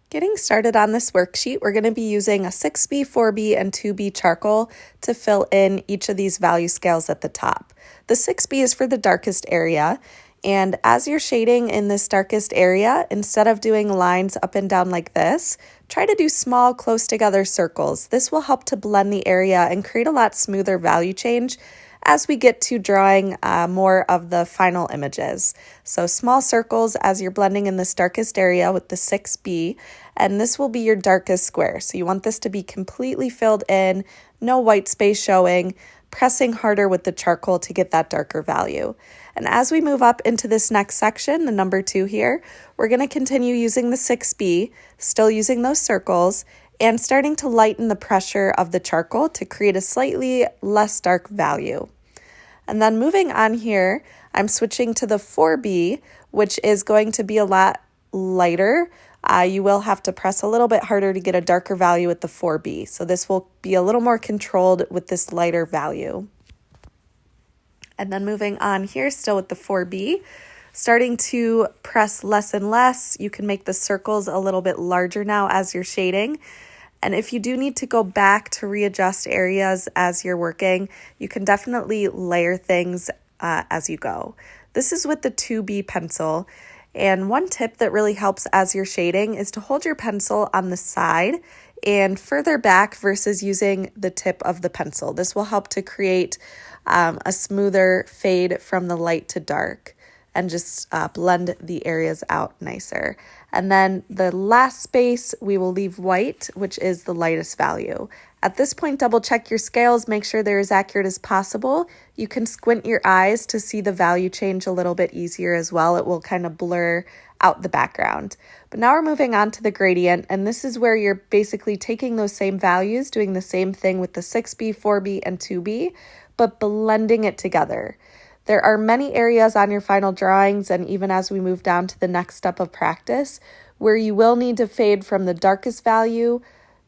Getting started on this worksheet, we're going to be using a 6B, 4B, and 2B charcoal to fill in each of these value scales at the top. The 6B is for the darkest area, and as you're shading in this darkest area, instead of doing lines up and down like this, try to do small, close together circles. This will help to blend the area and create a lot smoother value change as we get to drawing more of the final images. So small circles as you're blending in this darkest area with the 6B, and this will be your darkest square. So you want this to be completely filled in, no white space showing, pressing harder with the charcoal to get that darker value. And as we move up into this next section, the number 2 here, we're going to continue using the 6B, still using those circles, and starting to lighten the pressure of the charcoal to create a slightly less dark value. And then moving on here, I'm switching to the 4B, which is going to be a lot lighter. You will have to press a little bit harder to get a darker value with the 4B. So this will be a little more controlled with this lighter value. And then moving on here, still with the 4B, starting to press less and less. You can make the circles a little bit larger now as you're shading. And if you do need to go back to readjust areas as you're working, you can definitely layer things as you go. This is with the 2B pencil. And one tip that really helps as you're shading is to hold your pencil on the side and further back versus using the tip of the pencil. This will help to create a smoother fade from the light to dark and just blend the areas out nicer. And then the last space, we will leave white, which is the lightest value. At this point, double check your scales, make sure they're as accurate as possible. You can squint your eyes to see the value change a little bit easier as well. It will kind of blur out the background. But now we're moving on to the gradient, and this is where you're basically taking those same values, doing the same thing with the 6B, 4B, and 2B, but blending it together. There are many areas on your final drawings, and even as we move down to the next step of practice, where you will need to fade from the darkest value,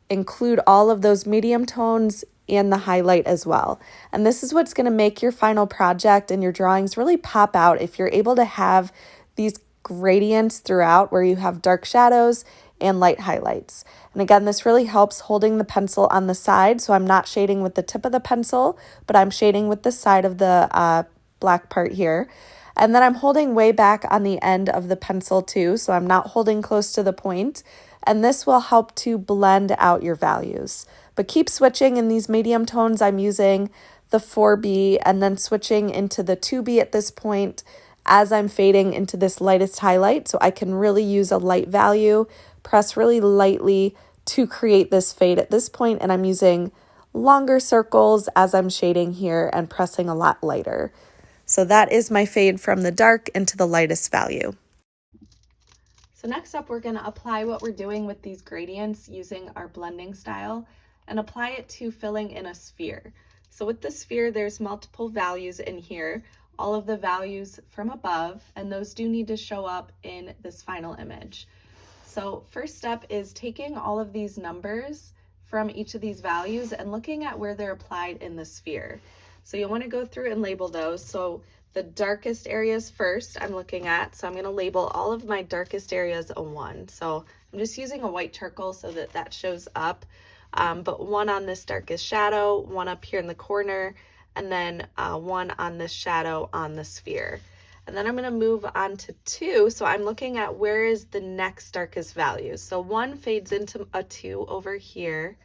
include all of those medium tones and the highlight as well. And this is what's going to make your final project and your drawings really pop out if you're able to have these gradients throughout where you have dark shadows and light highlights. And again, this really helps holding the pencil on the side, so I'm not shading with the tip of the pencil, but I'm shading with the side of the black part here. And then I'm holding way back on the end of the pencil too, so I'm not holding close to the point. And this will help to blend out your values. But keep switching in these medium tones. I'm using the 4B and then switching into the 2B at this point as I'm fading into this lightest highlight, so I can really use a light value, press really lightly to create this fade at this point, and I'm using longer circles as I'm shading here and pressing a lot lighter. So that is my fade from the dark into the lightest value. So next up, we're going to apply what we're doing with these gradients using our blending style and apply it to filling in a sphere. So with the sphere, there's multiple values in here, all of the values from above, and those do need to show up in this final image. So first step is taking all of these numbers from each of these values and looking at where they're applied in the sphere. So you'll want to go through and label those. So the darkest areas first I'm looking at. So I'm going to label all of my darkest areas a 1. So I'm just using a white charcoal so that that shows up. But 1 on this darkest shadow, 1 up here in the corner, and then 1 on this shadow on the sphere. And then I'm going to move on to 2. So I'm looking at where is the next darkest value. So 1 fades into a 2 over here.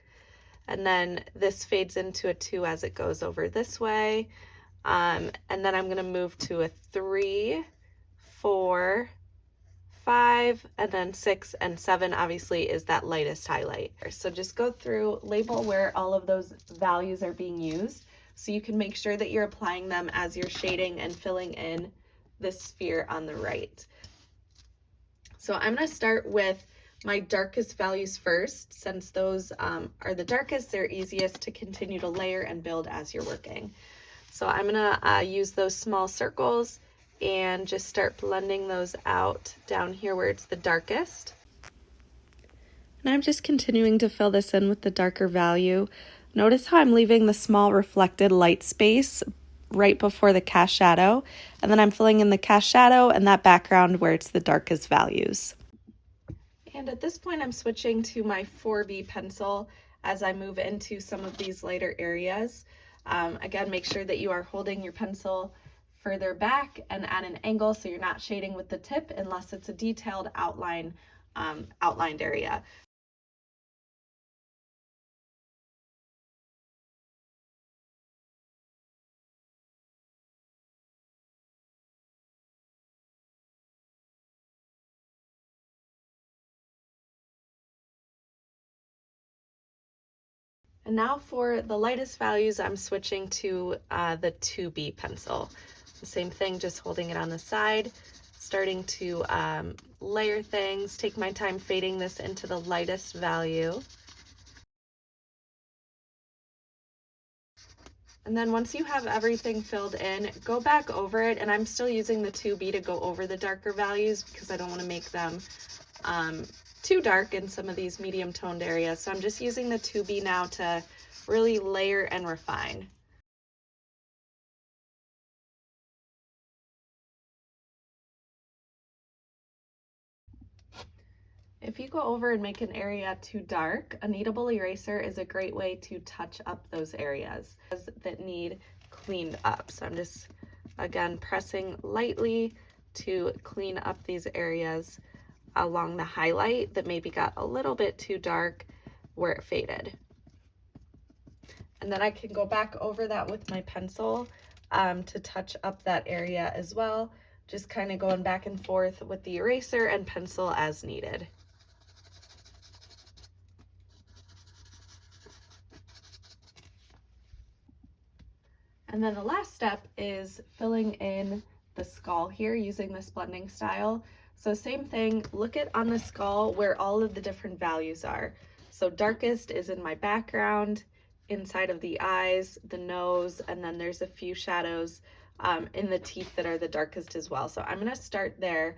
And then this fades into a 2 as it goes over this way. And then I'm going to move to a 3, 4, 5, and then 6 and 7 obviously is that lightest highlight. So just go through, label where all of those values are being used so you can make sure that you're applying them as you're shading and filling in this sphere on the right. So I'm going to start with my darkest values first. Since those are the darkest, they're easiest to continue to layer and build as you're working. So I'm gonna use those small circles and just start blending those out down here where it's the darkest. And I'm just continuing to fill this in with the darker value. Notice how I'm leaving the small reflected light space right before the cast shadow, and then I'm filling in the cast shadow and that background where it's the darkest values. And at this point, I'm switching to my 4B pencil as I move into some of these lighter areas. Again, make sure that you are holding your pencil further back and at an angle so you're not shading with the tip unless it's a detailed outlined area. And now for the lightest values, I'm switching to the 2B pencil. The same thing, just holding it on the side, starting to layer things, take my time fading this into the lightest value. And then once you have everything filled in, go back over it, and I'm still using the 2B to go over the darker values because I don't want to make them too dark in some of these medium toned areas. So I'm just using the 2B now to really layer and refine. If you go over and make an area too dark, a kneadable eraser is a great way to touch up those areas that need cleaned up. So I'm just, again, pressing lightly to clean up these areas along the highlight that maybe got a little bit too dark where it faded. And then I can go back over that with my pencil to touch up that area as well, just kind of going back and forth with the eraser and pencil as needed. And then the last step is filling in the skull here using this blending style. So same thing, look at on the skull where all of the different values are. So darkest is in my background, inside of the eyes, the nose, and then there's a few shadows in the teeth that are the darkest as well. So I'm gonna start there.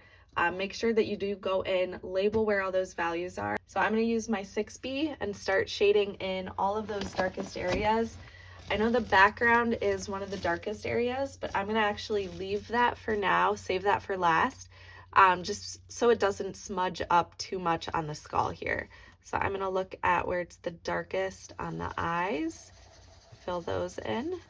Make sure that you do go in, label where all those values are. So I'm gonna use my 6B and start shading in all of those darkest areas. I know the background is one of the darkest areas, but I'm gonna actually leave that for now, save that for last, just so it doesn't smudge up too much on the skull here. So I'm gonna look at where it's the darkest on the eyes, fill those in.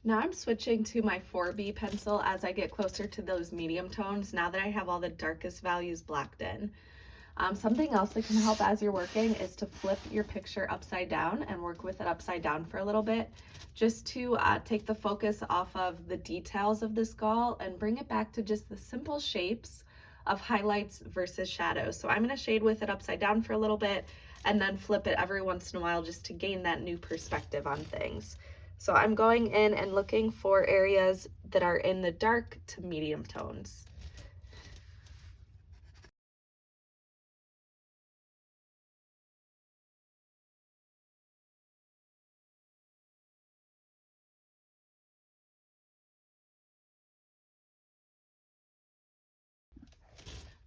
Now I'm switching to my 4B pencil as I get closer to those medium tones now that I have all the darkest values blacked in. Something else that can help as you're working is to flip your picture upside down and work with it upside down for a little bit, just to take the focus off of the details of the skull and bring it back to just the simple shapes of highlights versus shadows. So I'm going to shade with it upside down for a little bit and then flip it every once in a while just to gain that new perspective on things. So I'm going in and looking for areas that are in the dark to medium tones.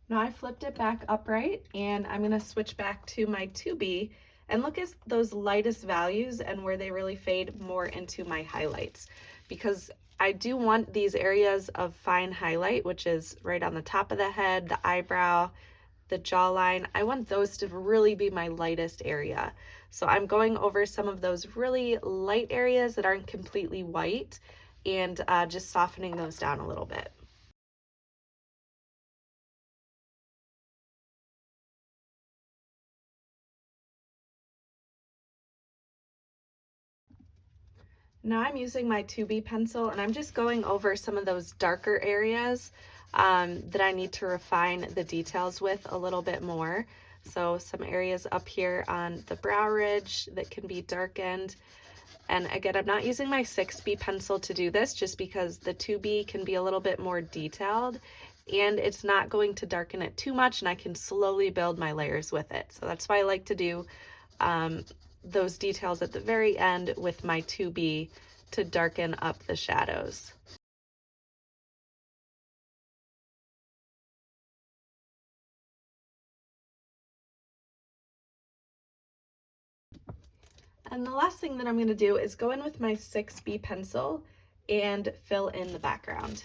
Now I flipped it back upright and I'm gonna switch back to my 2B and look at those lightest values and where they really fade more into my highlights, because I do want these areas of fine highlight, which is right on the top of the head, the eyebrow, the jawline. I want those to really be my lightest area. So I'm going over some of those really light areas that aren't completely white and just softening those down a little bit. Now I'm using my 2B pencil and I'm just going over some of those darker areas that I need to refine the details with a little bit more. So some areas up here on the brow ridge that can be darkened. And again, I'm not using my 6B pencil to do this just because the 2B can be a little bit more detailed and it's not going to darken it too much and I can slowly build my layers with it. So that's why I like to do those details at the very end with my 2B to darken up the shadows. And the last thing that I'm going to do is go in with my 6B pencil and fill in the background.